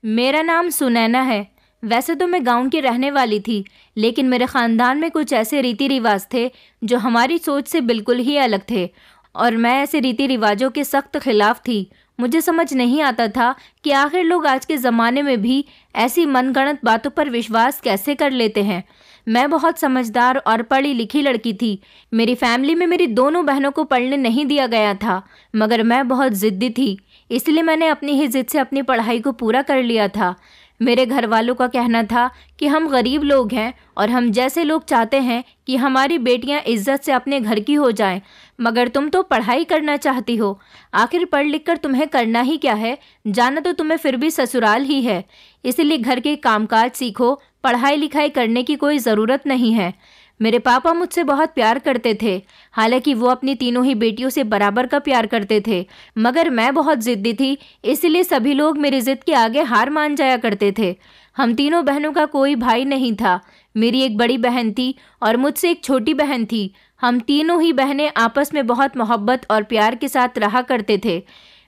मेरा नाम सुनैना है। वैसे तो मैं गांव की रहने वाली थी, लेकिन मेरे ख़ानदान में कुछ ऐसे रीति रिवाज थे जो हमारी सोच से बिल्कुल ही अलग थे, और मैं ऐसे रीति रिवाजों के सख्त खिलाफ थी। मुझे समझ नहीं आता था कि आखिर लोग आज के ज़माने में भी ऐसी मनगढ़ंत बातों पर विश्वास कैसे कर लेते हैं। मैं बहुत समझदार और पढ़ी लिखी लड़की थी। मेरी फैमिली में मेरी दोनों बहनों को पढ़ने नहीं दिया गया था, मगर मैं बहुत ज़िद्दी थी, इसलिए मैंने अपनी ही ज़िद से अपनी पढ़ाई को पूरा कर लिया था। मेरे घर वालों का कहना था कि हम गरीब लोग हैं और हम जैसे लोग चाहते हैं कि हमारी बेटियां इज्जत से अपने घर की हो जाएं, मगर तुम तो पढ़ाई करना चाहती हो। आखिर पढ़ लिख कर तुम्हें करना ही क्या है, जाना तो तुम्हें फिर भी ससुराल ही है। इसलिए घर के कामकाज सीखो, पढ़ाई लिखाई करने की कोई ज़रूरत नहीं है। मेरे पापा मुझसे बहुत प्यार करते थे, हालांकि वो अपनी तीनों ही बेटियों से बराबर का प्यार करते थे, मगर मैं बहुत ज़िद्दी थी, इसलिए सभी लोग मेरी ज़िद के आगे हार मान जाया करते थे। हम तीनों बहनों का कोई भाई नहीं था। मेरी एक बड़ी बहन थी और मुझसे एक छोटी बहन थी। हम तीनों ही बहनें आपस में बहुत मोहब्बत और प्यार के साथ रहा करते थे।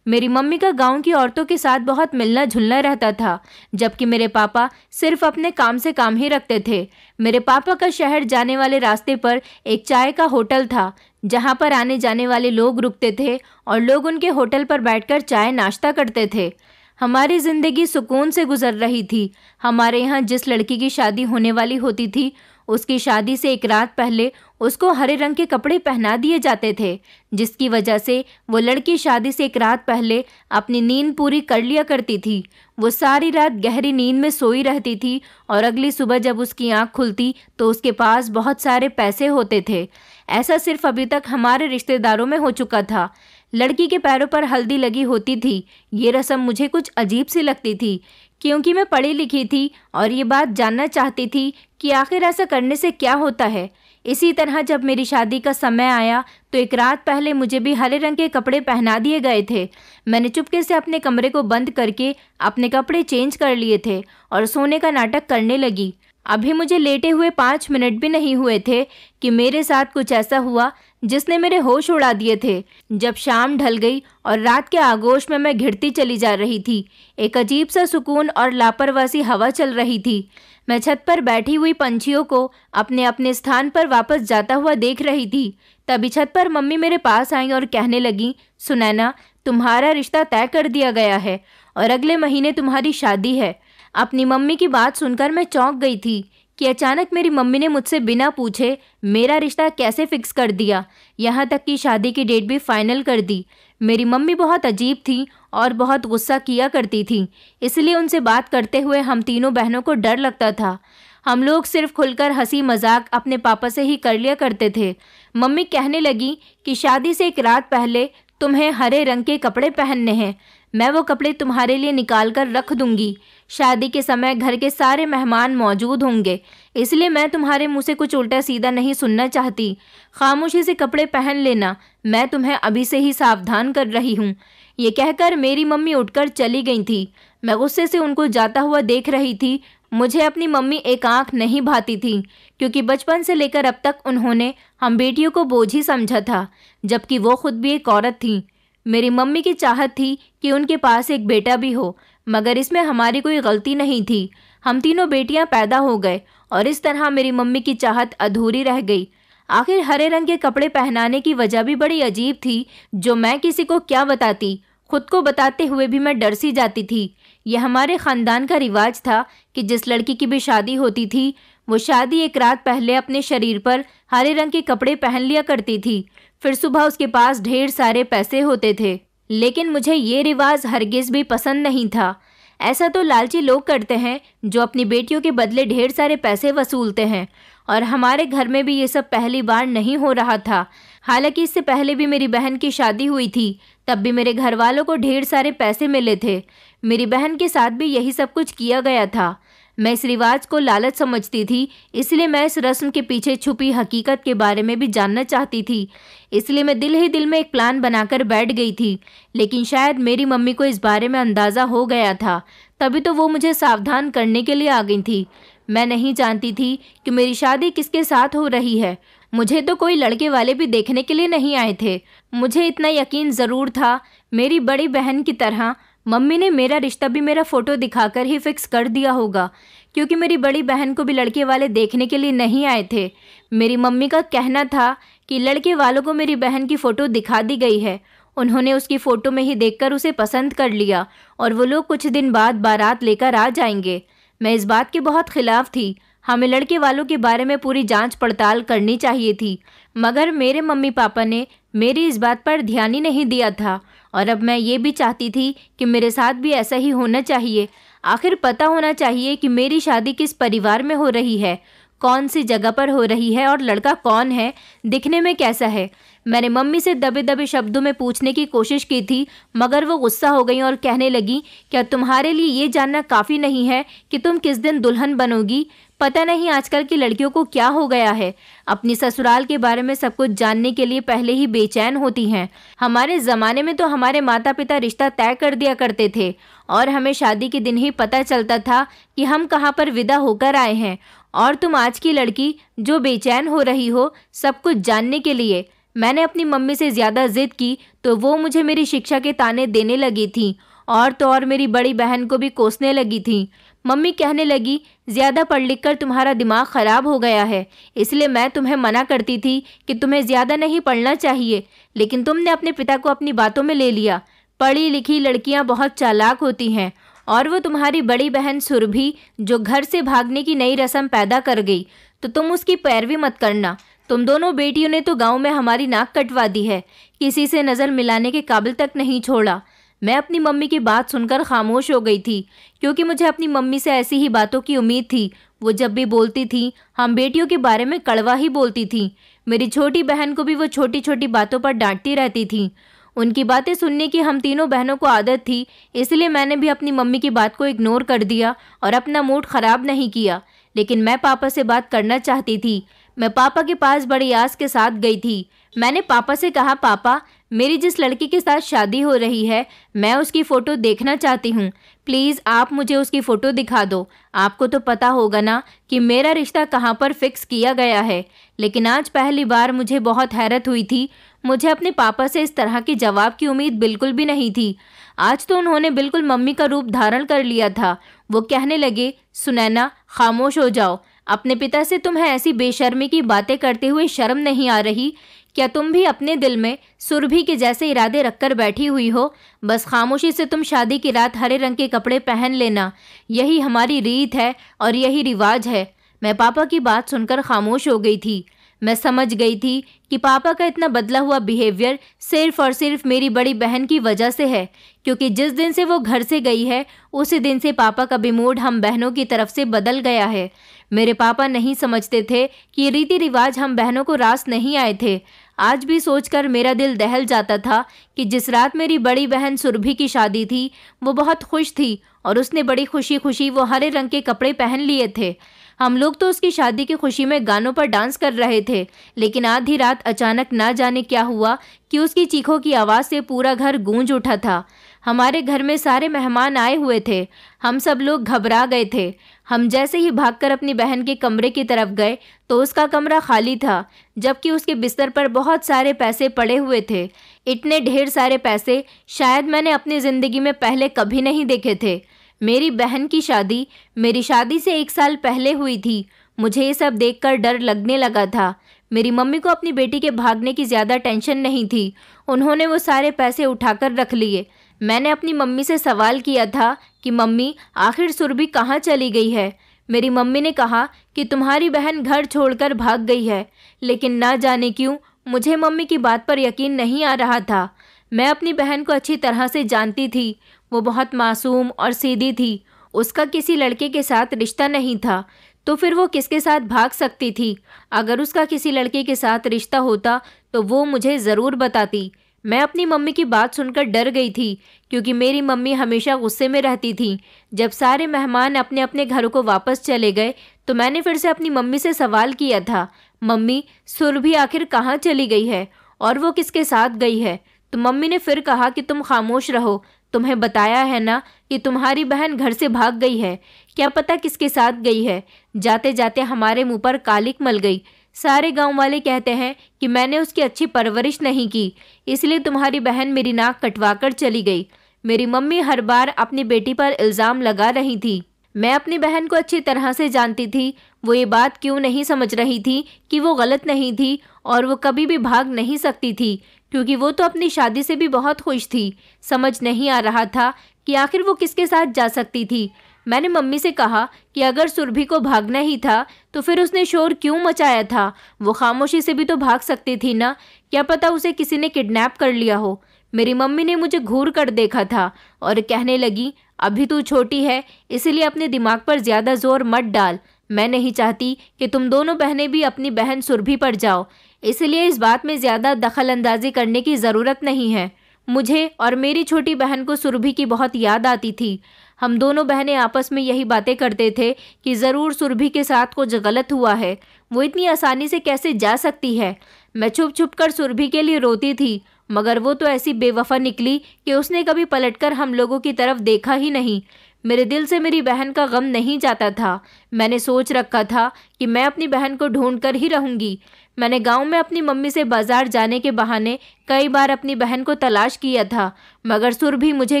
मेरी मम्मी का गांव की औरतों के साथ बहुत मिलना जुलना रहता था, जबकि मेरे पापा सिर्फ अपने काम से काम ही रखते थे। मेरे पापा का शहर जाने वाले रास्ते पर एक चाय का होटल था, जहां पर आने जाने वाले लोग रुकते थे और लोग उनके होटल पर बैठकर चाय नाश्ता करते थे। हमारी ज़िंदगी सुकून से गुजर रही थी। हमारे यहाँ जिस लड़की की शादी होने वाली होती थी, उसकी शादी से एक रात पहले उसको हरे रंग के कपड़े पहना दिए जाते थे, जिसकी वजह से वो लड़की शादी से एक रात पहले अपनी नींद पूरी कर लिया करती थी। वो सारी रात गहरी नींद में सोई रहती थी और अगली सुबह जब उसकी आंख खुलती तो उसके पास बहुत सारे पैसे होते थे। ऐसा सिर्फ अभी तक हमारे रिश्तेदारों में हो चुका था। लड़की के पैरों पर हल्दी लगी होती थी। ये रस्म मुझे कुछ अजीब सी लगती थी, क्योंकि मैं पढ़ी लिखी थी और ये बात जानना चाहती थी कि आखिर ऐसा करने से क्या होता है। इसी तरह जब मेरी शादी का समय आया तो एक रात पहले मुझे भी हरे रंग के कपड़े पहना दिए गए थे। मैंने चुपके से अपने कमरे को बंद करके अपने कपड़े चेंज कर लिए थे और सोने का नाटक करने लगी। अभी मुझे लेटे हुए 5 मिनट भी नहीं हुए थे कि मेरे साथ कुछ ऐसा हुआ जिसने मेरे होश उड़ा दिए थे। जब शाम ढल गई और रात के आगोश में मैं घिरती चली जा रही थी, एक अजीब सा सुकून और लापरवाही हवा चल रही थी। मैं छत पर बैठी हुई पंछियों को अपने अपने स्थान पर वापस जाता हुआ देख रही थी। तभी छत पर मम्मी मेरे पास आई और कहने लगी, सुनैना, तुम्हारा रिश्ता तय कर दिया गया है और अगले महीने तुम्हारी शादी है। अपनी मम्मी की बात सुनकर मैं चौंक गई थी कि अचानक मेरी मम्मी ने मुझसे बिना पूछे मेरा रिश्ता कैसे फिक्स कर दिया, यहाँ तक कि शादी की डेट भी फाइनल कर दी। मेरी मम्मी बहुत अजीब थी और बहुत गुस्सा किया करती थी, इसलिए उनसे बात करते हुए हम तीनों बहनों को डर लगता था। हम लोग सिर्फ खुलकर हंसी मजाक अपने पापा से ही कर लिया करते थे। मम्मी कहने लगी कि शादी से एक रात पहले तुम्हें हरे रंग के कपड़े पहनने हैं। मैं वो कपड़े तुम्हारे लिए निकाल कर रख दूंगी। शादी के समय घर के सारे मेहमान मौजूद होंगे, इसलिए मैं तुम्हारे मुंह से कुछ उल्टा सीधा नहीं सुनना चाहती। खामोशी से कपड़े पहन लेना, मैं तुम्हें अभी से ही सावधान कर रही हूँ। ये कहकर मेरी मम्मी उठकर चली गई थी। मैं गुस्से से उनको जाता हुआ देख रही थी। मुझे अपनी मम्मी एक आंख नहीं भाती थी, क्योंकि बचपन से लेकर अब तक उन्होंने हम बेटियों को बोझ ही समझा था, जबकि वो खुद भी एक औरत थी। मेरी मम्मी की चाहत थी कि उनके पास एक बेटा भी हो, मगर इसमें हमारी कोई गलती नहीं थी। हम तीनों बेटियां पैदा हो गए और इस तरह मेरी मम्मी की चाहत अधूरी रह गई। आखिर हरे रंग के कपड़े पहनाने की वजह भी बड़ी अजीब थी, जो मैं किसी को क्या बताती। खुद को बताते हुए भी मैं डर सी जाती थी। यह हमारे ख़ानदान का रिवाज था कि जिस लड़की की भी शादी होती थी, वो शादी एक रात पहले अपने शरीर पर हरे रंग के कपड़े पहन लिया करती थी। फिर सुबह उसके पास ढेर सारे पैसे होते थे। लेकिन मुझे ये रिवाज हरगिज़ भी पसंद नहीं था। ऐसा तो लालची लोग करते हैं जो अपनी बेटियों के बदले ढेर सारे पैसे वसूलते हैं, और हमारे घर में भी ये सब पहली बार नहीं हो रहा था। हालांकि इससे पहले भी मेरी बहन की शादी हुई थी, तब भी मेरे घर वालों को ढेर सारे पैसे मिले थे। मेरी बहन के साथ भी यही सब कुछ किया गया था। मैं इस रिवाज को लालच समझती थी, इसलिए मैं इस रस्म के पीछे छुपी हकीकत के बारे में भी जानना चाहती थी। इसलिए मैं दिल ही दिल में एक प्लान बनाकर बैठ गई थी। लेकिन शायद मेरी मम्मी को इस बारे में अंदाज़ा हो गया था, तभी तो वो मुझे सावधान करने के लिए आ गई थी। मैं नहीं जानती थी कि मेरी शादी किसके साथ हो रही है। मुझे तो कोई लड़के वाले भी देखने के लिए नहीं आए थे। मुझे इतना यकीन ज़रूर था, मेरी बड़ी बहन की तरह मम्मी ने मेरा रिश्ता भी मेरा फ़ोटो दिखाकर ही फिक्स कर दिया होगा, क्योंकि मेरी बड़ी बहन को भी लड़के वाले देखने के लिए नहीं आए थे। मेरी मम्मी का कहना था कि लड़के वालों को मेरी बहन की फ़ोटो दिखा दी गई है। उन्होंने उसकी फ़ोटो में ही देखकर उसे पसंद कर लिया और वो लोग कुछ दिन बाद बारात लेकर आ जाएंगे। मैं इस बात के बहुत खिलाफ थी। हमें लड़के वालों के बारे में पूरी जांच पड़ताल करनी चाहिए थी, मगर मेरे मम्मी पापा ने मेरी इस बात पर ध्यान ही नहीं दिया था। और अब मैं ये भी चाहती थी कि मेरे साथ भी ऐसा ही होना चाहिए। आखिर पता होना चाहिए कि मेरी शादी किस परिवार में हो रही है, कौन सी जगह पर हो रही है और लड़का कौन है, दिखने में कैसा है। मैंने मम्मी से दबे दबे शब्दों में पूछने की कोशिश की थी, मगर वो गुस्सा हो गई और कहने लगी, क्या तुम्हारे लिए ये जानना काफ़ी नहीं है कि तुम किस दिन दुल्हन बनोगी? पता नहीं आजकल की लड़कियों को क्या हो गया है, अपनी ससुराल के बारे में सब कुछ जानने के लिए पहले ही बेचैन होती हैं। हमारे ज़माने में तो हमारे माता पिता रिश्ता तय कर दिया करते थे और हमें शादी के दिन ही पता चलता था कि हम कहाँ पर विदा होकर आए हैं। और तुम आज की लड़की जो बेचैन हो रही हो सब कुछ जानने के लिए। मैंने अपनी मम्मी से ज़्यादा ज़िद की तो वो मुझे मेरी शिक्षा के ताने देने लगी थी और तो और मेरी बड़ी बहन को भी कोसने लगी थी। मम्मी कहने लगी, ज़्यादा पढ़ लिख कर तुम्हारा दिमाग ख़राब हो गया है, इसलिए मैं तुम्हें मना करती थी कि तुम्हें ज़्यादा नहीं पढ़ना चाहिए, लेकिन तुमने अपने पिता को अपनी बातों में ले लिया। पढ़ी लिखी लड़कियां बहुत चालाक होती हैं और वो तुम्हारी बड़ी बहन सुरभि जो घर से भागने की नई रस्म पैदा कर गई, तो तुम उसकी पैरवी मत करना। तुम दोनों बेटियों ने तो गाँव में हमारी नाक कटवा दी है, किसी से नज़र मिलाने के काबिल तक नहीं छोड़ा। मैं अपनी मम्मी की बात सुनकर खामोश हो गई थी, क्योंकि मुझे अपनी मम्मी से ऐसी ही बातों की उम्मीद थी। वो जब भी बोलती थी हम बेटियों के बारे में कड़वा ही बोलती थी। मेरी छोटी बहन को भी वो छोटी छोटी बातों पर डांटती रहती थी। उनकी बातें सुनने की हम तीनों बहनों को आदत थी, इसलिए मैंने भी अपनी मम्मी की बात को इग्नोर कर दिया और अपना मूड ख़राब नहीं किया। लेकिन मैं पापा से बात करना चाहती थी। मैं पापा के पास बड़ी आस के साथ गई थी। मैंने पापा से कहा, पापा मेरी जिस लड़की के साथ शादी हो रही है मैं उसकी फ़ोटो देखना चाहती हूँ। प्लीज़ आप मुझे उसकी फ़ोटो दिखा दो। आपको तो पता होगा ना कि मेरा रिश्ता कहाँ पर फिक्स किया गया है। लेकिन आज पहली बार मुझे बहुत हैरत हुई थी। मुझे अपने पापा से इस तरह के जवाब की उम्मीद बिल्कुल भी नहीं थी। आज तो उन्होंने बिल्कुल मम्मी का रूप धारण कर लिया था। वो कहने लगे, सुनैना खामोश हो जाओ। अपने पिता से तुम्हें ऐसी बेशर्मी की बातें करते हुए शर्म नहीं आ रही? क्या तुम भी अपने दिल में सुरभि के जैसे इरादे रखकर बैठी हुई हो? बस खामोशी से तुम शादी की रात हरे रंग के कपड़े पहन लेना, यही हमारी रीत है और यही रिवाज है। मैं पापा की बात सुनकर खामोश हो गई थी। मैं समझ गई थी कि पापा का इतना बदला हुआ बिहेवियर सिर्फ और सिर्फ मेरी बड़ी बहन की वजह से है, क्योंकि जिस दिन से वो घर से गई है उसी दिन से पापा का भी मूड हम बहनों की तरफ से बदल गया है। मेरे पापा नहीं समझते थे कि रीति रिवाज हम बहनों को रास नहीं आए थे। आज भी सोचकर मेरा दिल दहल जाता था कि जिस रात मेरी बड़ी बहन सुरभि की शादी थी वो बहुत खुश थी और उसने बड़ी खुशी खुशी वो हरे रंग के कपड़े पहन लिए थे। हम लोग तो उसकी शादी की खुशी में गानों पर डांस कर रहे थे, लेकिन आधी रात अचानक ना जाने क्या हुआ कि उसकी चीखों की आवाज़ से पूरा घर गूंज उठा था। हमारे घर में सारे मेहमान आए हुए थे। हम सब लोग घबरा गए थे। हम जैसे ही भागकर अपनी बहन के कमरे की तरफ गए तो उसका कमरा खाली था, जबकि उसके बिस्तर पर बहुत सारे पैसे पड़े हुए थे। इतने ढेर सारे पैसे शायद मैंने अपनी ज़िंदगी में पहले कभी नहीं देखे थे। मेरी बहन की शादी मेरी शादी से 1 साल पहले हुई थी। मुझे ये सब देखकर डर लगने लगा था। मेरी मम्मी को अपनी बेटी के भागने की ज़्यादा टेंशन नहीं थी। उन्होंने वो सारे पैसे उठाकर रख लिए। मैंने अपनी मम्मी से सवाल किया था कि मम्मी आखिर सुरभि कहाँ चली गई है। मेरी मम्मी ने कहा कि तुम्हारी बहन घर छोड़कर भाग गई है, लेकिन ना जाने क्यों मुझे मम्मी की बात पर यकीन नहीं आ रहा था। मैं अपनी बहन को अच्छी तरह से जानती थी। वो बहुत मासूम और सीधी थी। उसका किसी लड़के के साथ रिश्ता नहीं था, तो फिर वो किसके साथ भाग सकती थी? अगर उसका किसी लड़के के साथ रिश्ता होता तो वो मुझे ज़रूर बताती। मैं अपनी मम्मी की बात सुनकर डर गई थी, क्योंकि मेरी मम्मी हमेशा गुस्से में रहती थी। जब सारे मेहमान अपने अपने घरों को वापस चले गए तो मैंने फिर से अपनी मम्मी से सवाल किया था, मम्मी सुरभि आखिर कहाँ चली गई है और वो किसके साथ गई है? तो मम्मी ने फिर कहा कि तुम खामोश रहो। तुम्हें बताया है ना कि तुम्हारी बहन घर से भाग गई है। क्या पता किसके साथ गई है। जाते जाते हमारे मुंह पर कालिक मल गई। सारे गांव वाले कहते हैं कि मैंने उसकी अच्छी परवरिश नहीं की, इसलिए तुम्हारी बहन मेरी नाक कटवा कर चली गई। मेरी मम्मी हर बार अपनी बेटी पर इल्ज़ाम लगा रही थी। मैं अपनी बहन को अच्छी तरह से जानती थी। वो ये बात क्यों नहीं समझ रही थी कि वो गलत नहीं थी और वो कभी भी भाग नहीं सकती थी, क्योंकि वो तो अपनी शादी से भी बहुत खुश थी। समझ नहीं आ रहा था कि आखिर वो किसके साथ जा सकती थी। मैंने मम्मी से कहा कि अगर सुरभि को भागना ही था तो फिर उसने शोर क्यों मचाया था? वो खामोशी से भी तो भाग सकती थी ना। क्या पता उसे किसी ने किडनैप कर लिया हो। मेरी मम्मी ने मुझे घूर कर देखा था और कहने लगी, अभी तू छोटी है, इसलिए अपने दिमाग पर ज़्यादा जोर मत डाल। मैं नहीं चाहती कि तुम दोनों बहनें भी अपनी बहन सुरभि पर जाओ, इसलिए इस बात में ज़्यादा दखल अंदाजी करने की ज़रूरत नहीं है। मुझे और मेरी छोटी बहन को सुरभि की बहुत याद आती थी। हम दोनों बहनें आपस में यही बातें करते थे कि ज़रूर सुरभि के साथ कुछ गलत हुआ है। वो इतनी आसानी से कैसे जा सकती है? मैं छुप छुप कर सुरभि के लिए रोती थी, मगर वो तो ऐसी बेवफा निकली कि उसने कभी पलटकर हम लोगों की तरफ देखा ही नहीं। मेरे दिल से मेरी बहन का गम नहीं जाता था। मैंने सोच रखा था कि मैं अपनी बहन को ढूंढ कर ही रहूंगी। मैंने गांव में अपनी मम्मी से बाजार जाने के बहाने कई बार अपनी बहन को तलाश किया था, मगर सुरभि मुझे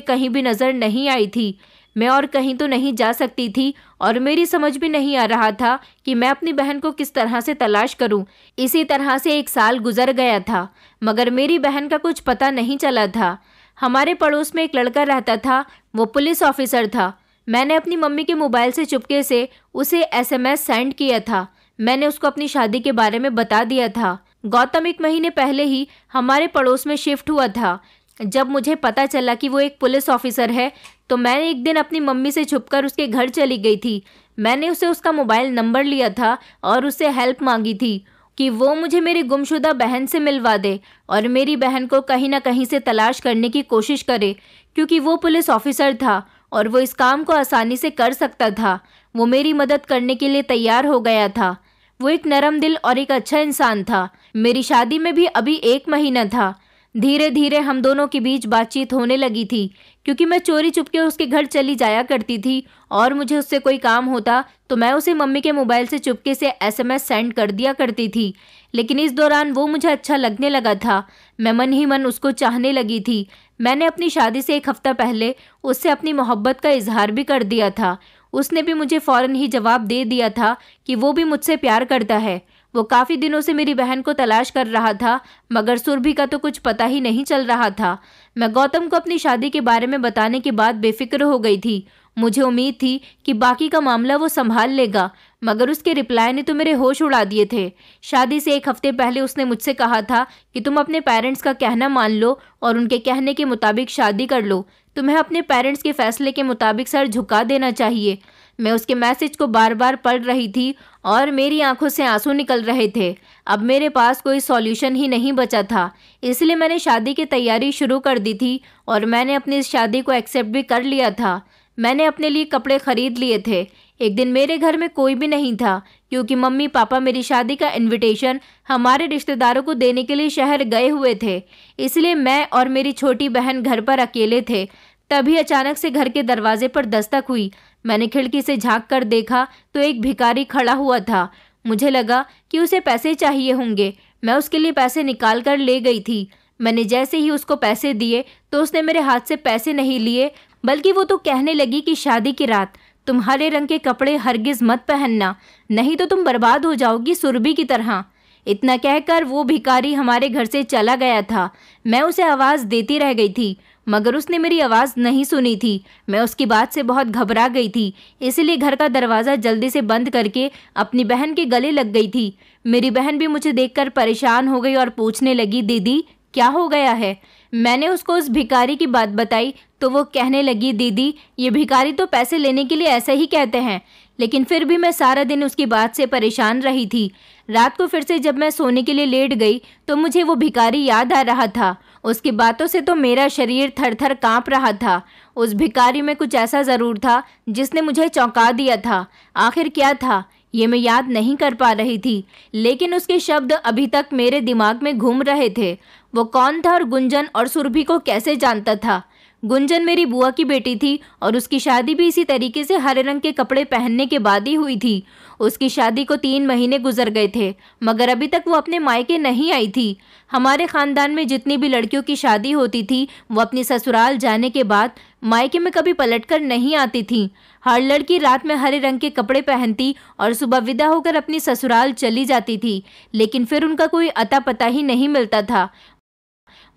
कहीं भी नज़र नहीं आई थी। मैं और कहीं तो नहीं जा सकती थी और मेरी समझ भी नहीं आ रहा था कि मैं अपनी बहन को किस तरह से तलाश करूं। इसी तरह से 1 साल गुजर गया था, मगर मेरी बहन का कुछ पता नहीं चला था। हमारे पड़ोस में एक लड़का रहता था, वो पुलिस ऑफिसर था। मैंने अपनी मम्मी के मोबाइल से चुपके से उसे SMS सेंड किया था। मैंने उसको अपनी शादी के बारे में बता दिया था। गौतम 1 महीने पहले ही हमारे पड़ोस में शिफ्ट हुआ था। जब मुझे पता चला कि वो एक पुलिस ऑफिसर है तो मैंने एक दिन अपनी मम्मी से छुपकर उसके घर चली गई थी। मैंने उसे उसका मोबाइल नंबर लिया था और उससे हेल्प मांगी थी कि वो मुझे मेरी गुमशुदा बहन से मिलवा दे और मेरी बहन को कहीं ना कहीं से तलाश करने की कोशिश करे, क्योंकि वो पुलिस ऑफिसर था और वो इस काम को आसानी से कर सकता था। वो मेरी मदद करने के लिए तैयार हो गया था। वो एक नरम दिल और एक अच्छा इंसान था। मेरी शादी में भी अभी 1 महीना था। धीरे धीरे हम दोनों के बीच बातचीत होने लगी थी, क्योंकि मैं चोरी चुपके उसके घर चली जाया करती थी और मुझे उससे कोई काम होता तो मैं उसे मम्मी के मोबाइल से चुपके से SMS सेंड कर दिया करती थी। लेकिन इस दौरान वो मुझे अच्छा लगने लगा था। मैं मन ही मन उसको चाहने लगी थी। मैंने अपनी शादी से 1 हफ्ता पहले उससे अपनी मोहब्बत का इजहार भी कर दिया था। उसने भी मुझे फ़ौरन ही जवाब दे दिया था कि वो भी मुझसे प्यार करता है। वो काफ़ी दिनों से मेरी बहन को तलाश कर रहा था, मगर सुरभि का तो कुछ पता ही नहीं चल रहा था। मैं गौतम को अपनी शादी के बारे में बताने के बाद बेफिक्र हो गई थी। मुझे उम्मीद थी कि बाकी का मामला वो संभाल लेगा, मगर उसके रिप्लाई ने तो मेरे होश उड़ा दिए थे। शादी से 1 हफ्ते पहले उसने मुझसे कहा था कि तुम अपने पेरेंट्स का कहना मान लो और उनके कहने के मुताबिक शादी कर लो। तुम्हें अपने पेरेंट्स के फैसले के मुताबिक सर झुका देना चाहिए। मैं उसके मैसेज को बार बार पढ़ रही थी और मेरी आंखों से आंसू निकल रहे थे। अब मेरे पास कोई सॉल्यूशन ही नहीं बचा था, इसलिए मैंने शादी की तैयारी शुरू कर दी थी और मैंने अपनी इस शादी को एक्सेप्ट भी कर लिया था। मैंने अपने लिए कपड़े खरीद लिए थे। एक दिन मेरे घर में कोई भी नहीं था, क्योंकि मम्मी पापा मेरी शादी का इनविटेशन हमारे रिश्तेदारों को देने के लिए शहर गए हुए थे। इसलिए मैं और मेरी छोटी बहन घर पर अकेले थे। तभी अचानक से घर के दरवाजे पर दस्तक हुई। मैंने खिड़की से झांक कर देखा तो एक भिखारी खड़ा हुआ था। मुझे लगा कि उसे पैसे चाहिए होंगे। मैं उसके लिए पैसे निकाल कर ले गई थी। मैंने जैसे ही उसको पैसे दिए तो उसने मेरे हाथ से पैसे नहीं लिए, बल्कि वो तो कहने लगी कि शादी की रात तुम हरे रंग के कपड़े हरगिज मत पहनना, नहीं तो तुम बर्बाद हो जाओगी सुरभि की तरह। इतना कहकर वो भिखारी हमारे घर से चला गया था। मैं उसे आवाज़ देती रह गई थी, मगर उसने मेरी आवाज़ नहीं सुनी थी। मैं उसकी बात से बहुत घबरा गई थी, इसलिए घर का दरवाज़ा जल्दी से बंद करके अपनी बहन के गले लग गई थी। मेरी बहन भी मुझे देखकर परेशान हो गई और पूछने लगी, दीदी क्या हो गया है? मैंने उसको उस भिखारी की बात बताई तो वो कहने लगी, दीदी ये भिखारी तो पैसे लेने के लिए ऐसे ही कहते हैं। लेकिन फिर भी मैं सारा दिन उसकी बात से परेशान रही थी। रात को फिर से जब मैं सोने के लिए लेट गई तो मुझे वो भिखारी याद आ रहा था। उसकी बातों से तो मेरा शरीर थर थर काँप रहा था। उस भिखारी में कुछ ऐसा ज़रूर था जिसने मुझे चौंका दिया था। आखिर क्या था ये मैं याद नहीं कर पा रही थी, लेकिन उसके शब्द अभी तक मेरे दिमाग में घूम रहे थे। वो कौन था और गुंजन और सुरभि को कैसे जानता था? गुंजन मेरी बुआ की बेटी थी और उसकी शादी भी इसी तरीके से हरे रंग के कपड़े पहनने के बाद ही हुई थी। उसकी शादी को 3 महीने गुजर गए थे, मगर अभी तक वो अपने मायके नहीं आई थी। हमारे खानदान में जितनी भी लड़कियों की शादी होती थी, वो अपनी ससुराल जाने के बाद मायके में कभी पलटकर नहीं आती थी। हर लड़की रात में हरे रंग के कपड़े पहनती और सुबह विदा होकर अपनी ससुराल चली जाती थी, लेकिन फिर उनका कोई अता पता ही नहीं मिलता था।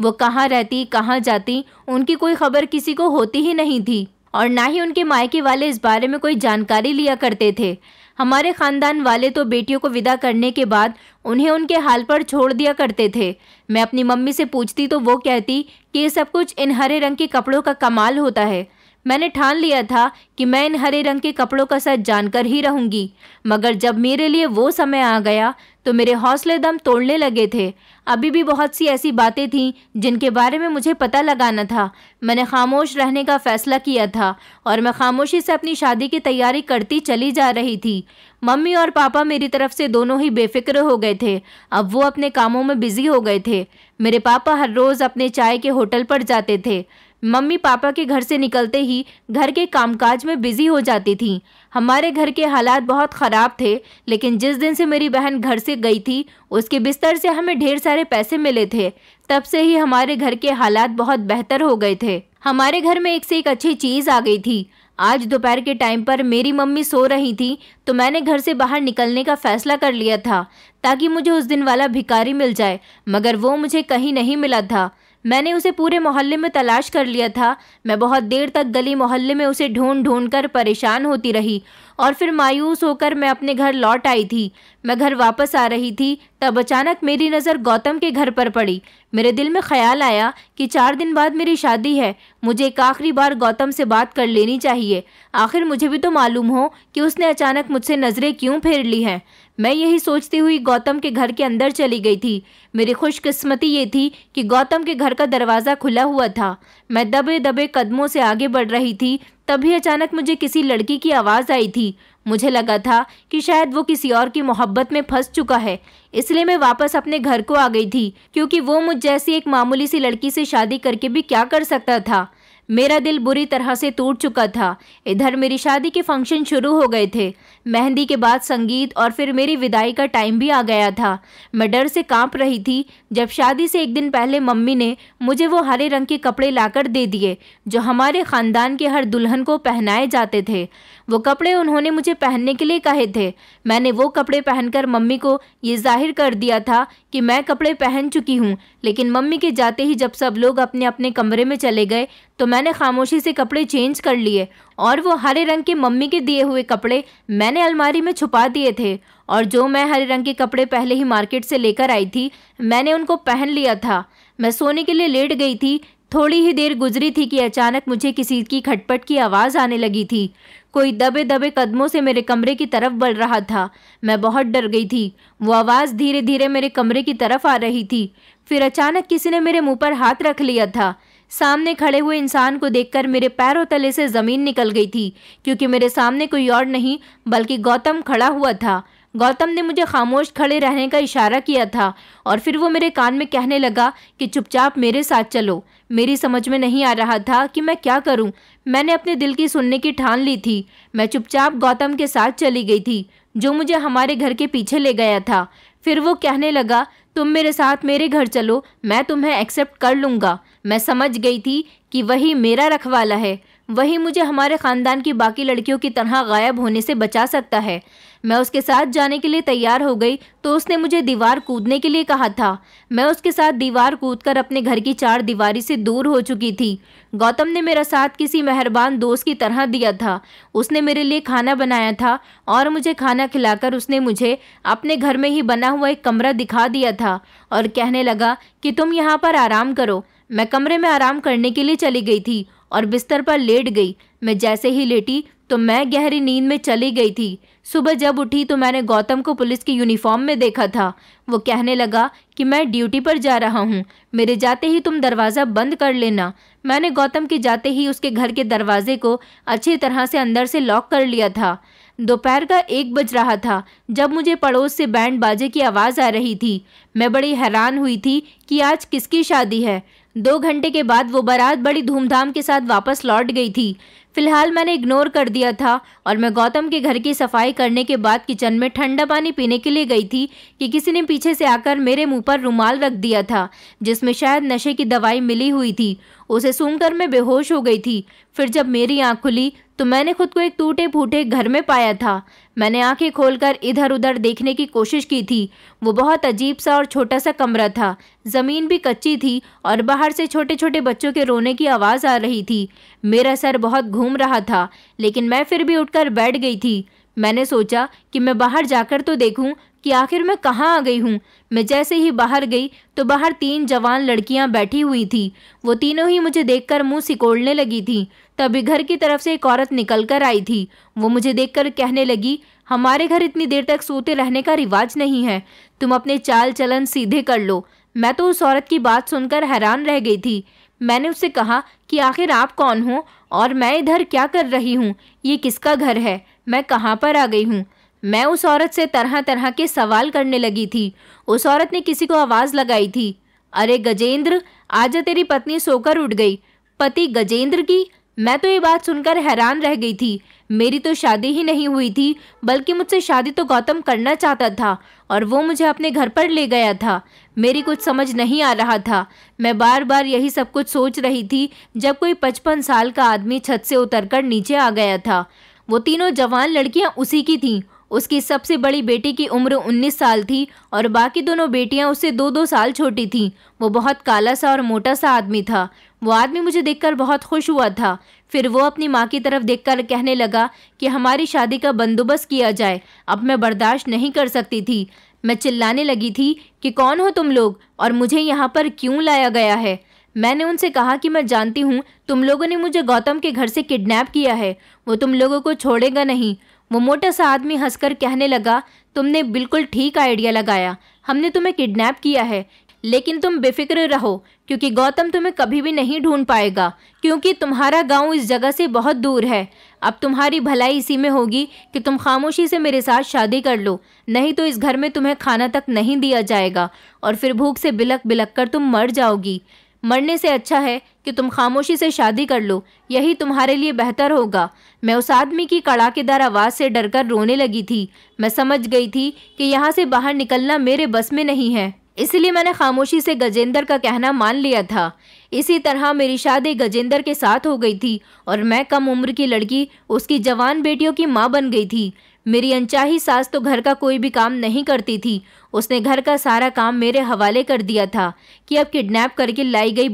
वो कहाँ रहती, कहाँ जाती, उनकी कोई खबर किसी को होती ही नहीं थी और ना ही उनके मायके वाले इस बारे में कोई जानकारी लिया करते थे। हमारे खानदान वाले तो बेटियों को विदा करने के बाद उन्हें उनके हाल पर छोड़ दिया करते थे। मैं अपनी मम्मी से पूछती तो वो कहती कि ये सब कुछ इन हरे रंग के कपड़ों का कमाल होता है। मैंने ठान लिया था कि मैं इन हरे रंग के कपड़ों का सच जानकर ही रहूंगी, मगर जब मेरे लिए वो समय आ गया तो मेरे हौसले दम तोड़ने लगे थे। अभी भी बहुत सी ऐसी बातें थीं जिनके बारे में मुझे पता लगाना था। मैंने खामोश रहने का फैसला किया था और मैं खामोशी से अपनी शादी की तैयारी करती चली जा रही थी। मम्मी और पापा मेरी तरफ से दोनों ही बेफिक्र हो गए थे। अब वो अपने कामों में बिजी हो गए थे। मेरे पापा हर रोज़ अपने चाय के होटल पर जाते थे। मम्मी पापा के घर से निकलते ही घर के कामकाज में बिजी हो जाती थी। हमारे घर के हालात बहुत ख़राब थे, लेकिन जिस दिन से मेरी बहन घर से गई थी उसके बिस्तर से हमें ढेर सारे पैसे मिले थे। तब से ही हमारे घर के हालात बहुत बेहतर हो गए थे। हमारे घर में एक से एक अच्छी चीज़ आ गई थी। आज दोपहर के टाइम पर मेरी मम्मी सो रही थी तो मैंने घर से बाहर निकलने का फैसला कर लिया था ताकि मुझे उस दिन वाला भिखारी मिल जाए, मगर वो मुझे कहीं नहीं मिला था। मैंने उसे पूरे मोहल्ले में तलाश कर लिया था। मैं बहुत देर तक गली मोहल्ले में उसे ढूंढ ढूंढ कर परेशान होती रही और फिर मायूस होकर मैं अपने घर लौट आई थी। मैं घर वापस आ रही थी तब अचानक मेरी नज़र गौतम के घर पर पड़ी। मेरे दिल में ख्याल आया कि 4 दिन बाद मेरी शादी है, मुझे एक आखिरी बार गौतम से बात कर लेनी चाहिए। आखिर मुझे भी तो मालूम हो कि उसने अचानक मुझसे नज़रें क्यों फेर ली हैं। मैं यही सोचती हुई गौतम के घर के अंदर चली गई थी। मेरी खुशकिस्मती ये थी कि गौतम के घर का दरवाज़ा खुला हुआ था। मैं दबे दबे कदमों से आगे बढ़ रही थी, तभी अचानक मुझे किसी लड़की की आवाज़ आई थी। मुझे लगा था कि शायद वो किसी और की मोहब्बत में फंस चुका है, इसलिए मैं वापस अपने घर को आ गई थी, क्योंकि वो मुझ जैसी एक मामूली सी लड़की से शादी करके भी क्या कर सकता था। मेरा दिल बुरी तरह से टूट चुका था। इधर मेरी शादी के फंक्शन शुरू हो गए थे। मेहंदी के बाद संगीत और फिर मेरी विदाई का टाइम भी आ गया था। मैं डर से कांप रही थी जब शादी से एक दिन पहले मम्मी ने मुझे वो हरे रंग के कपड़े लाकर दे दिए जो हमारे ख़ानदान के हर दुल्हन को पहनाए जाते थे। वो कपड़े उन्होंने मुझे पहनने के लिए कहे थे। मैंने वो कपड़े पहनकर मम्मी को ये जाहिर कर दिया था कि मैं कपड़े पहन चुकी हूँ, लेकिन मम्मी के जाते ही जब सब लोग अपने अपने कमरे में चले गए तो मैंने खामोशी से कपड़े चेंज कर लिए और वो हरे रंग के मम्मी के दिए हुए कपड़े मैंने अलमारी में छुपा दिए थे। और जो मैं हरे रंग के कपड़े पहले ही मार्केट से लेकर आई थी, मैंने उनको पहन लिया था। मैं सोने के लिए लेट गई थी। थोड़ी ही देर गुजरी थी कि अचानक मुझे किसी की खटपट की आवाज़ आने लगी थी। कोई दबे दबे कदमों से मेरे कमरे की तरफ बढ़ रहा था। मैं बहुत डर गई थी। वो आवाज़ धीरे धीरे मेरे कमरे की तरफ आ रही थी। फिर अचानक किसी ने मेरे मुंह पर हाथ रख लिया था। सामने खड़े हुए इंसान को देखकर मेरे पैरों तले से ज़मीन निकल गई थी, क्योंकि मेरे सामने कोई और नहीं बल्कि गौतम खड़ा हुआ था। गौतम ने मुझे खामोश खड़े रहने का इशारा किया था और फिर वो मेरे कान में कहने लगा कि चुपचाप मेरे साथ चलो। मेरी समझ में नहीं आ रहा था कि मैं क्या करूं। मैंने अपने दिल की सुनने की ठान ली थी। मैं चुपचाप गौतम के साथ चली गई थी, जो मुझे हमारे घर के पीछे ले गया था। फिर वो कहने लगा, तुम मेरे साथ मेरे घर चलो, मैं तुम्हें एक्सेप्ट कर लूँगा। मैं समझ गई थी कि वही मेरा रखवाला है, वही मुझे हमारे ख़ानदान की बाकी लड़कियों की तरह गायब होने से बचा सकता है। मैं उसके साथ जाने के लिए तैयार हो गई तो उसने मुझे दीवार कूदने के लिए कहा था। मैं उसके साथ दीवार कूदकर अपने घर की 4 दीवारी से दूर हो चुकी थी। गौतम ने मेरा साथ किसी मेहरबान दोस्त की तरह दिया था। उसने मेरे लिए खाना बनाया था और मुझे खाना खिलाकर उसने मुझे अपने घर में ही बना हुआ एक कमरा दिखा दिया था और कहने लगा कि तुम यहाँ पर आराम करो। मैं कमरे में आराम करने के लिए चली गई थी और बिस्तर पर लेट गई। मैं जैसे ही लेटी तो मैं गहरी नींद में चली गई थी। सुबह जब उठी तो मैंने गौतम को पुलिस की यूनिफॉर्म में देखा था। वो कहने लगा कि मैं ड्यूटी पर जा रहा हूँ, मेरे जाते ही तुम दरवाज़ा बंद कर लेना। मैंने गौतम के जाते ही उसके घर के दरवाजे को अच्छी तरह से अंदर से लॉक कर लिया था। दोपहर का 1 बज रहा था जब मुझे पड़ोस से बैंड बाजे की आवाज़ आ रही थी। मैं बड़ी हैरान हुई थी कि आज किसकी शादी है। 2 घंटे के बाद वो बारात बड़ी धूमधाम के साथ वापस लौट गई थी। फिलहाल मैंने इग्नोर कर दिया था और मैं गौतम के घर की सफाई करने के बाद किचन में ठंडा पानी पीने के लिए गई थी कि किसी ने पीछे से आकर मेरे मुंह पर रुमाल रख दिया था, जिसमें शायद नशे की दवाई मिली हुई थी। उसे सूंघकर मैं बेहोश हो गई थी। फिर जब मेरी आंख खुली तो मैंने खुद को एक टूटे फूटे घर में पाया था। मैंने आंखें खोलकर इधर उधर देखने की कोशिश की थी। वो बहुत अजीब सा और छोटा सा कमरा था। ज़मीन भी कच्ची थी और बाहर से छोटे छोटे बच्चों के रोने की आवाज़ आ रही थी। मेरा सर बहुत घूम रहा था, लेकिन मैं फिर भी उठकर बैठ गई थी। मैंने सोचा कि मैं बाहर जाकर तो देखूं कि आखिर मैं कहाँ आ गई हूँ। मैं जैसे ही बाहर गई तो बाहर 3 जवान लड़कियां बैठी हुई थी। वो तीनों ही मुझे देखकर मुंह सिकोड़ने लगी थी। तभी घर की तरफ से एक औरत निकल कर आई थी। वो मुझे देखकर कहने लगी, हमारे घर इतनी देर तक सोते रहने का रिवाज नहीं है, तुम अपने चाल चलन सीधे कर लो। मैं तो उस औरत की बात सुनकर हैरान रह गई थी। मैंने उससे कहा कि आखिर आप कौन हो और मैं इधर क्या कर रही हूँ? ये किसका घर है? मैं कहाँ पर आ गई हूँ? मैं उस औरत से तरह तरह के सवाल करने लगी थी। उस औरत ने किसी को आवाज़ लगाई थी, अरे गजेंद्र, आजा तेरी पत्नी सोकर उठ गई। पति गजेंद्र की? मैं तो ये बात सुनकर हैरान रह गई थी। मेरी तो शादी ही नहीं हुई थी, बल्कि मुझसे शादी तो गौतम करना चाहता था और वो मुझे अपने घर पर ले गया था। मेरी कुछ समझ नहीं आ रहा था। मैं बार बार यही सब कुछ सोच रही थी जब कोई 55 साल का आदमी छत से उतरकर नीचे आ गया था। वो तीनों जवान लड़कियां उसी की थीं। उसकी सबसे बड़ी बेटी की उम्र 19 साल थी और बाकी दोनों बेटियां उससे 2-2 साल छोटी थीं। वो बहुत काला सा और मोटा सा आदमी था। वो आदमी मुझे देखकर बहुत खुश हुआ था। फिर वो अपनी माँ की तरफ देखकर कहने लगा कि हमारी शादी का बंदोबस्त किया जाए। अब मैं बर्दाश्त नहीं कर सकती थी। मैं चिल्लाने लगी थी कि कौन हो तुम लोग और मुझे यहाँ पर क्यों लाया गया है? मैंने उनसे कहा कि मैं जानती हूँ तुम लोगों ने मुझे गौतम के घर से किडनैप किया है। वो तुम लोगों को छोड़ेगा नहीं। वो मोटा सा आदमी हंसकर कहने लगा, तुमने बिल्कुल ठीक आइडिया लगाया। हमने तुम्हें किडनैप किया है, लेकिन तुम बेफिक्र रहो क्योंकि गौतम तुम्हें कभी भी नहीं ढूंढ पाएगा, क्योंकि तुम्हारा गांव इस जगह से बहुत दूर है। अब तुम्हारी भलाई इसी में होगी कि तुम खामोशी से मेरे साथ शादी कर लो, नहीं तो इस घर में तुम्हें खाना तक नहीं दिया जाएगा और फिर भूख से बिलक बिलक कर तुम मर जाओगी। मरने से अच्छा है कि तुम खामोशी से शादी कर लो, यही तुम्हारे लिए बेहतर होगा। मैं उस आदमी की कड़ाकेदार आवाज़ से डरकर रोने लगी थी। मैं समझ गई थी कि यहाँ से बाहर निकलना मेरे बस में नहीं है, इसलिए मैंने खामोशी से गजेंद्र का कहना मान लिया था। इसी तरह मेरी शादी गजेंद्र के साथ हो गई थी और मैं कम उम्र की लड़की उसकी जवान बेटियों की माँ बन गई थी। मेरी अनचाही सास तो घर का कोई भी काम नहीं करती थी। उसने घर का सारा काम मेरे हवाले कर दिया था कि अब किडनैप करके लाई गई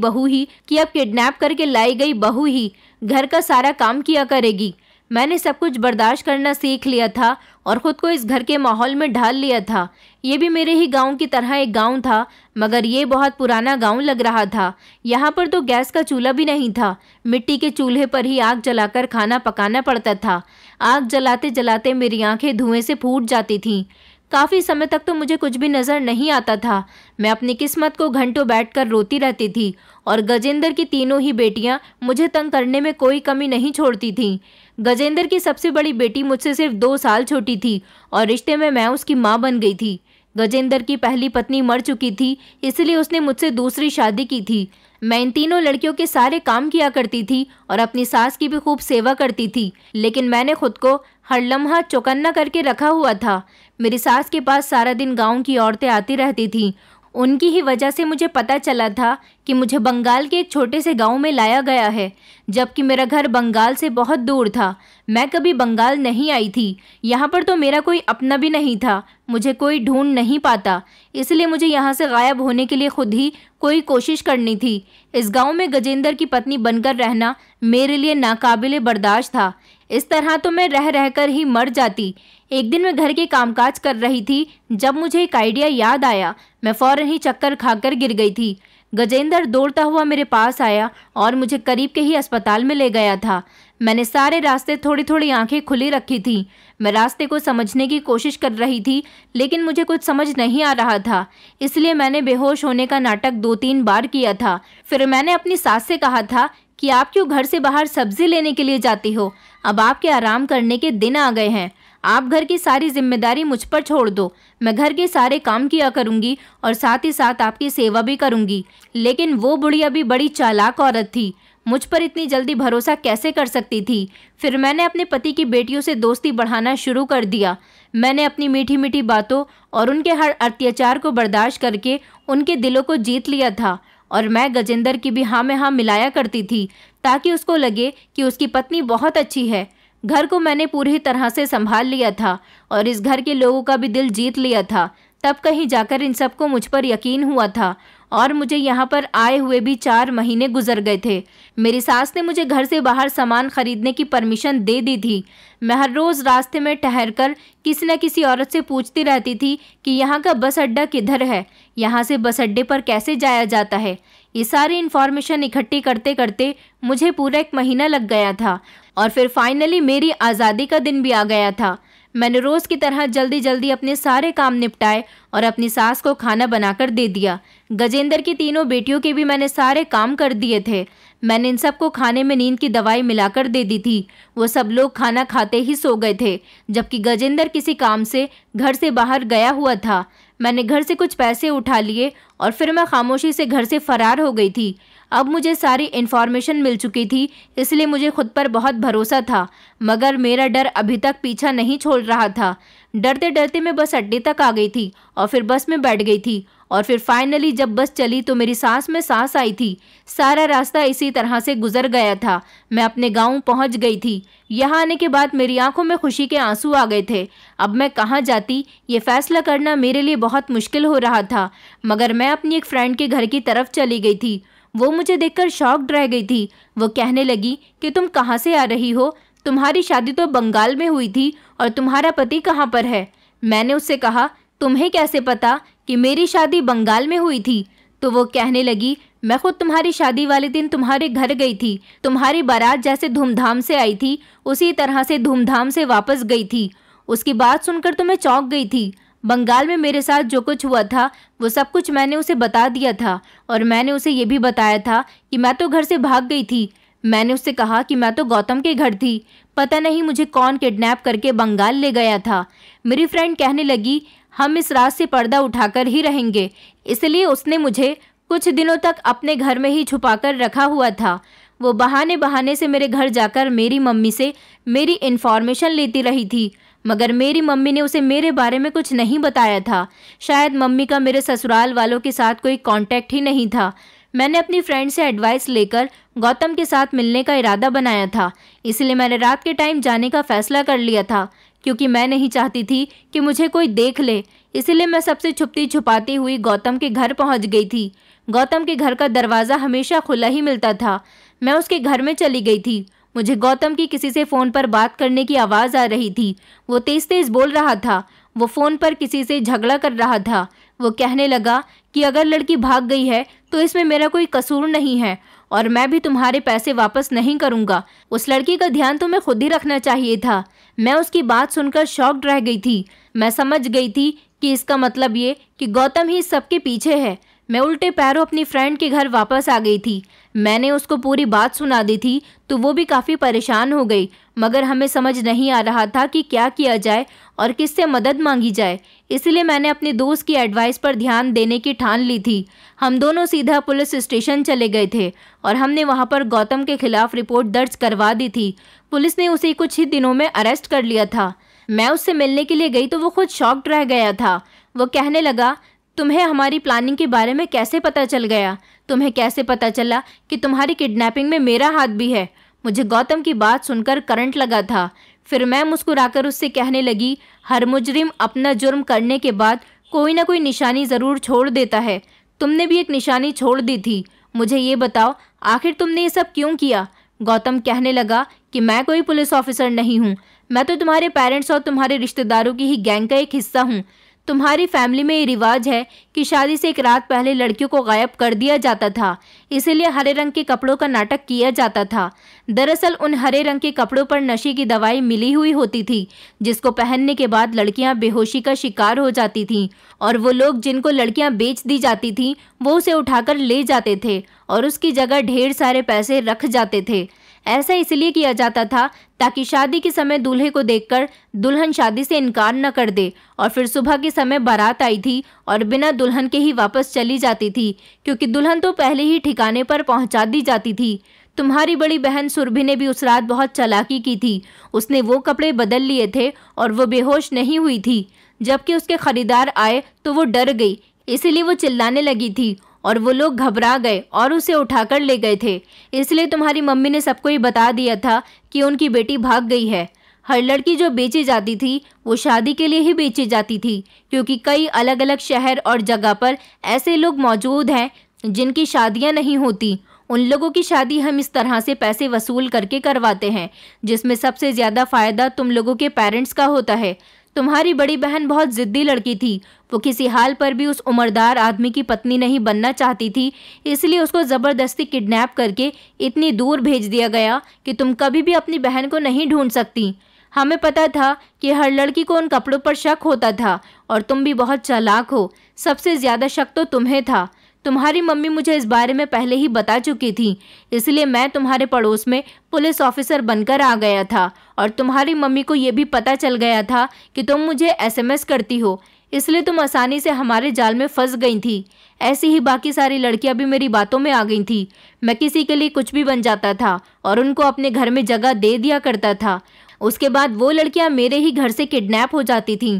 बहू ही घर का सारा काम किया करेगी। मैंने सब कुछ बर्दाश्त करना सीख लिया था और ख़ुद को इस घर के माहौल में ढाल लिया था। ये भी मेरे ही गांव की तरह एक गांव था, मगर ये बहुत पुराना गांव लग रहा था। यहाँ पर तो गैस का चूल्हा भी नहीं था। मिट्टी के चूल्हे पर ही आग जलाकर खाना पकाना पड़ता था। आग जलाते जलाते मेरी आंखें धुएं से फूट जाती थीं। काफ़ी समय तक तो मुझे कुछ भी नज़र नहीं आता था। मैं अपनी किस्मत को घंटों बैठकर रोती रहती थी और गजेंद्र की तीनों ही बेटियां मुझे तंग करने में कोई कमी नहीं छोड़ती थीं। गजेंद्र की सबसे बड़ी बेटी मुझसे सिर्फ 2 साल छोटी थी और रिश्ते में मैं उसकी माँ बन गई थी। गजेंद्र की पहली पत्नी मर चुकी थी, इसलिए उसने मुझसे दूसरी शादी की थी। मैं इन तीनों लड़कियों के सारे काम किया करती थी और अपनी सास की भी खूब सेवा करती थी, लेकिन मैंने खुद को हर लम्हा चौकन्ना करके रखा हुआ था। मेरी सास के पास सारा दिन गांव की औरतें आती रहती थीं। उनकी ही वजह से मुझे पता चला था कि मुझे बंगाल के एक छोटे से गांव में लाया गया है, जबकि मेरा घर बंगाल से बहुत दूर था। मैं कभी बंगाल नहीं आई थी। यहाँ पर तो मेरा कोई अपना भी नहीं था। मुझे कोई ढूंढ नहीं पाता, इसलिए मुझे यहाँ से गायब होने के लिए खुद ही कोई कोशिश करनी थी। इस गांव में गजेंद्र की पत्नी बनकर रहना मेरे लिए नाकाबिले बर्दाश्त था। इस तरह तो मैं रह रहकर ही मर जाती। एक दिन मैं घर के कामकाज कर रही थी, जब मुझे एक आइडिया याद आया। मैं फौरन ही चक्कर खाकर गिर गई थी। गजेंद्र दौड़ता हुआ मेरे पास आया और मुझे करीब के ही अस्पताल में ले गया था। मैंने सारे रास्ते थोड़ी थोड़ी आंखें खुली रखी थी। मैं रास्ते को समझने की कोशिश कर रही थी, लेकिन मुझे कुछ समझ नहीं आ रहा था, इसलिए मैंने बेहोश होने का नाटक 2-3 बार किया था। फिर मैंने अपनी सास से कहा था कि आप क्यों घर से बाहर सब्जी लेने के लिए जाती हो? अब आपके आराम करने के दिन आ गए हैं। आप घर की सारी जिम्मेदारी मुझ पर छोड़ दो, मैं घर के सारे काम किया करूंगी और साथ ही साथ आपकी सेवा भी करूंगी। लेकिन वो बुढ़िया भी बड़ी चालाक औरत थी, मुझ पर इतनी जल्दी भरोसा कैसे कर सकती थी। फिर मैंने अपने पति की बेटियों से दोस्ती बढ़ाना शुरू कर दिया। मैंने अपनी मीठी मीठी बातों और उनके हर अत्याचार को बर्दाश्त करके उनके दिलों को जीत लिया था। और मैं गजेंद्र की भी हाँ में हाँ मिलाया करती थी ताकि उसको लगे कि उसकी पत्नी बहुत अच्छी है। घर को मैंने पूरी तरह से संभाल लिया था और इस घर के लोगों का भी दिल जीत लिया था। तब कहीं जाकर इन सबको मुझ पर यकीन हुआ था और मुझे यहाँ पर आए हुए भी 4 महीने गुजर गए थे। मेरी सास ने मुझे घर से बाहर सामान खरीदने की परमिशन दे दी थी। मैं हर रोज़ रास्ते में ठहरकर किसी न किसी औरत से पूछती रहती थी कि यहाँ का बस अड्डा किधर है, यहाँ से बस अड्डे पर कैसे जाया जाता है। ये सारी इन्फॉर्मेशन इकट्ठी करते करते मुझे पूरा 1 महीना लग गया था और फिर फाइनली मेरी आज़ादी का दिन भी आ गया था। मैंने रोज़ की तरह जल्दी जल्दी अपने सारे काम निपटाए और अपनी सास को खाना बनाकर दे दिया। गजेंद्र की 3 बेटियों के भी मैंने सारे काम कर दिए थे। मैंने इन सबको खाने में नींद की दवाई मिलाकर दे दी थी। वो सब लोग खाना खाते ही सो गए थे, जबकि गजेंद्र किसी काम से घर से बाहर गया हुआ था। मैंने घर से कुछ पैसे उठा लिए और फिर मैं खामोशी से घर से फरार हो गई थी। अब मुझे सारी इन्फॉर्मेशन मिल चुकी थी, इसलिए मुझे खुद पर बहुत भरोसा था, मगर मेरा डर अभी तक पीछा नहीं छोड़ रहा था। डरते डरते मैं बस अड्डे तक आ गई थी और फिर बस में बैठ गई थी और फिर फाइनली जब बस चली तो मेरी सांस में सांस आई थी। सारा रास्ता इसी तरह से गुजर गया था। मैं अपने गांव पहुंच गई थी। यहाँ आने के बाद मेरी आंखों में खुशी के आंसू आ गए थे। अब मैं कहाँ जाती ये फैसला करना मेरे लिए बहुत मुश्किल हो रहा था, मगर मैं अपनी एक फ्रेंड के घर की तरफ चली गई थी। वो मुझे देखकर शॉक्ड रह गई थी। वो कहने लगी कि तुम कहाँ से आ रही हो, तुम्हारी शादी तो बंगाल में हुई थी और तुम्हारा पति कहाँ पर है। मैंने उससे कहा, तुम्हें कैसे पता कि मेरी शादी बंगाल में हुई थी। तो वो कहने लगी, मैं खुद तुम्हारी शादी वाले दिन तुम्हारे घर गई थी। तुम्हारी बारात जैसे धूमधाम से आई थी उसी तरह से धूमधाम से वापस गई थी। उसकी बात सुनकर तो मैं चौंक गई थी। बंगाल में मेरे साथ जो कुछ हुआ था वो सब कुछ मैंने उसे बता दिया था और मैंने उसे ये भी बताया था कि मैं तो घर से भाग गई थी। मैंने उससे कहा कि मैं तो गौतम के घर थी, पता नहीं मुझे कौन किडनैप करके बंगाल ले गया था। मेरी फ्रेंड कहने लगी, हम इस रात से पर्दा उठाकर ही रहेंगे, इसलिए उसने मुझे कुछ दिनों तक अपने घर में ही छुपाकर रखा हुआ था। वो बहाने बहाने से मेरे घर जाकर मेरी मम्मी से मेरी इन्फॉर्मेशन लेती रही थी, मगर मेरी मम्मी ने उसे मेरे बारे में कुछ नहीं बताया था। शायद मम्मी का मेरे ससुराल वालों के साथ कोई कांटेक्ट ही नहीं था। मैंने अपनी फ्रेंड से एडवाइस लेकर गौतम के साथ मिलने का इरादा बनाया था, इसलिए मैंने रात के टाइम जाने का फैसला कर लिया था, क्योंकि मैं नहीं चाहती थी कि मुझे कोई देख ले। इसलिए मैं सबसे छुपती छुपाती हुई गौतम के घर पहुंच गई थी। गौतम के घर का दरवाज़ा हमेशा खुला ही मिलता था। मैं उसके घर में चली गई थी। मुझे गौतम की किसी से फ़ोन पर बात करने की आवाज़ आ रही थी। वो तेज़ तेज़ बोल रहा था। वो फ़ोन पर किसी से झगड़ा कर रहा था। वो कहने लगा कि अगर लड़की भाग गई है तो इसमें मेरा कोई कसूर नहीं है और मैं भी तुम्हारे पैसे वापस नहीं करूँगा। उस लड़की का ध्यान तुम्हें खुद ही रखना चाहिए था। मैं उसकी बात सुनकर शॉक्ड रह गई थी। मैं समझ गई थी कि इसका मतलब ये कि गौतम ही सबके पीछे है। मैं उल्टे पैरों अपनी फ्रेंड के घर वापस आ गई थी। मैंने उसको पूरी बात सुना दी थी तो वो भी काफ़ी परेशान हो गई, मगर हमें समझ नहीं आ रहा था कि क्या किया जाए और किससे मदद मांगी जाए। इसलिए मैंने अपने दोस्त की एडवाइस पर ध्यान देने की ठान ली थी। हम दोनों सीधा पुलिस स्टेशन चले गए थे और हमने वहाँ पर गौतम के खिलाफ रिपोर्ट दर्ज करवा दी थी। पुलिस ने उसे कुछ ही दिनों में अरेस्ट कर लिया था। मैं उससे मिलने के लिए गई तो वो खुद शॉक्ड रह गया था। वो कहने लगा, तुम्हें हमारी प्लानिंग के बारे में कैसे पता चल गया? तुम्हें कैसे पता चला कि तुम्हारी किडनैपिंग में मेरा हाथ भी है? मुझे गौतम की बात सुनकर करंट लगा था। फिर मैं मुस्कुराकर उससे कहने लगी, हर मुजरिम अपना जुर्म करने के बाद कोई ना कोई निशानी ज़रूर छोड़ देता है। तुमने भी एक निशानी छोड़ दी थी। मुझे ये बताओ, आखिर तुमने ये सब क्यों किया? गौतम कहने लगा कि मैं कोई पुलिस ऑफिसर नहीं हूँ। मैं तो तुम्हारे पेरेंट्स और तुम्हारे रिश्तेदारों की ही गैंग का एक हिस्सा हूँ। तुम्हारी फैमिली में ये रिवाज है कि शादी से एक रात पहले लड़कियों को गायब कर दिया जाता था, इसीलिए हरे रंग के कपड़ों का नाटक किया जाता था। दरअसल उन हरे रंग के कपड़ों पर नशे की दवाई मिली हुई होती थी, जिसको पहनने के बाद लड़कियां बेहोशी का शिकार हो जाती थीं और वो लोग जिनको लड़कियां बेच दी जाती थीं वो उसे उठाकर ले जाते थे और उसकी जगह ढेर सारे पैसे रख जाते थे। ऐसा इसलिए किया जाता था ताकि शादी के समय दूल्हे को देखकर दुल्हन शादी से इनकार न कर दे, और फिर सुबह के समय बारात आई थी और बिना दुल्हन के ही वापस चली जाती थी, क्योंकि दुल्हन तो पहले ही ठिकाने पर पहुंचा दी जाती थी। तुम्हारी बड़ी बहन सुरभि ने भी उस रात बहुत चालाकी की थी। उसने वो कपड़े बदल लिए थे और वो बेहोश नहीं हुई थी। जबकि उसके खरीदार आए तो वो डर गई, इसीलिए वो चिल्लाने लगी थी और वो लोग घबरा गए और उसे उठाकर ले गए थे। इसलिए तुम्हारी मम्मी ने सबको ये बता दिया था कि उनकी बेटी भाग गई है। हर लड़की जो बेची जाती थी वो शादी के लिए ही बेची जाती थी, क्योंकि कई अलग अलग शहर और जगह पर ऐसे लोग मौजूद हैं जिनकी शादियां नहीं होती। उन लोगों की शादी हम इस तरह से पैसे वसूल करके करवाते हैं, जिसमें सबसे ज़्यादा फ़ायदा तुम लोगों के पेरेंट्स का होता है। तुम्हारी बड़ी बहन बहुत ज़िद्दी लड़की थी। वो किसी हाल पर भी उस उम्रदार आदमी की पत्नी नहीं बनना चाहती थी, इसलिए उसको ज़बरदस्ती किडनैप करके इतनी दूर भेज दिया गया कि तुम कभी भी अपनी बहन को नहीं ढूंढ सकती। हमें पता था कि हर लड़की को उन कपड़ों पर शक होता था और तुम भी बहुत चालाक हो। सबसे ज़्यादा शक तो तुम्हें था। तुम्हारी मम्मी मुझे इस बारे में पहले ही बता चुकी थी, इसलिए मैं तुम्हारे पड़ोस में पुलिस ऑफिसर बनकर आ गया था। और तुम्हारी मम्मी को ये भी पता चल गया था कि तुम मुझे एसएमएस करती हो, इसलिए तुम आसानी से हमारे जाल में फंस गई थी। ऐसी ही बाकी सारी लड़कियां भी मेरी बातों में आ गई थी। मैं किसी के लिए कुछ भी बन जाता था और उनको अपने घर में जगह दे दिया करता था। उसके बाद वो लड़कियां मेरे ही घर से किडनैप हो जाती थीं।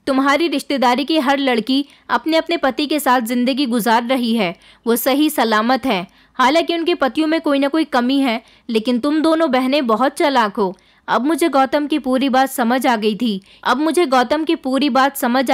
तुम्हारी रिश्तेदारी की हर लड़की अपने अपने पति के साथ जिंदगी गुजार रही है। वो सही सलामत है। हालांकि उनके पतियों में कोई ना कोई कमी है, लेकिन तुम दोनों बहनें बहुत चालाक हो। अब मुझे गौतम की पूरी बात समझ आ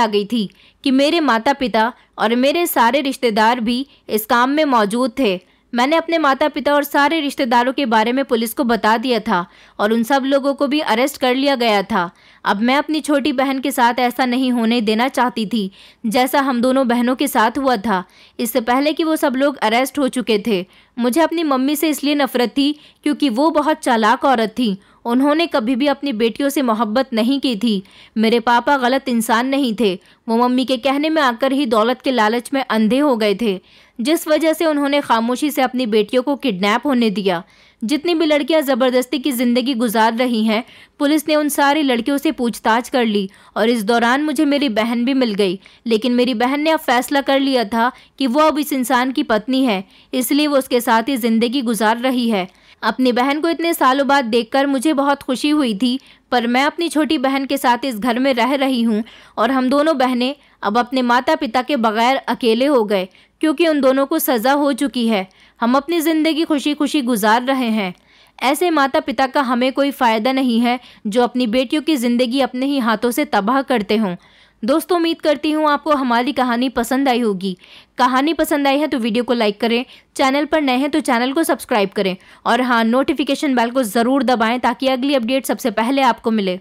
गई थी कि मेरे माता पिता और मेरे सारे रिश्तेदार भी इस काम में मौजूद थे। मैंने अपने माता पिता और सारे रिश्तेदारों के बारे में पुलिस को बता दिया था और उन सब लोगों को भी अरेस्ट कर लिया गया था। अब मैं अपनी छोटी बहन के साथ ऐसा नहीं होने देना चाहती थी जैसा हम दोनों बहनों के साथ हुआ था, इससे पहले कि वो सब लोग अरेस्ट हो चुके थे। मुझे अपनी मम्मी से इसलिए नफरत थी क्योंकि वो बहुत चालाक औरत थी। उन्होंने कभी भी अपनी बेटियों से मोहब्बत नहीं की थी। मेरे पापा गलत इंसान नहीं थे। वो मम्मी के कहने में आकर ही दौलत के लालच में अंधे हो गए थे, जिस वजह से उन्होंने खामोशी से अपनी बेटियों को किडनैप होने दिया। जितनी भी लड़कियां ज़बरदस्ती की ज़िंदगी गुजार रही हैं, पुलिस ने उन सारी लड़कियों से पूछताछ कर ली और इस दौरान मुझे मेरी बहन भी मिल गई। लेकिन मेरी बहन ने अब फैसला कर लिया था कि वो अब इस इंसान की पत्नी है, इसलिए वो उसके साथ ही ज़िंदगी गुजार रही है। अपनी बहन को इतने सालों बाद देखकर मुझे बहुत खुशी हुई थी, पर मैं अपनी छोटी बहन के साथ इस घर में रह रही हूँ और हम दोनों बहनें अब अपने माता पिता के बगैर अकेले हो गए, क्योंकि उन दोनों को सज़ा हो चुकी है। हम अपनी ज़िंदगी खुशी खुशी गुजार रहे हैं। ऐसे माता पिता का हमें कोई फ़ायदा नहीं है जो अपनी बेटियों की ज़िंदगी अपने ही हाथों से तबाह करते हों। दोस्तों, उम्मीद करती हूँ आपको हमारी कहानी पसंद आई होगी। कहानी पसंद आई है तो वीडियो को लाइक करें, चैनल पर नए हैं तो चैनल को सब्सक्राइब करें और हाँ, नोटिफिकेशन बेल को ज़रूर दबाएं ताकि अगली अपडेट सबसे पहले आपको मिले।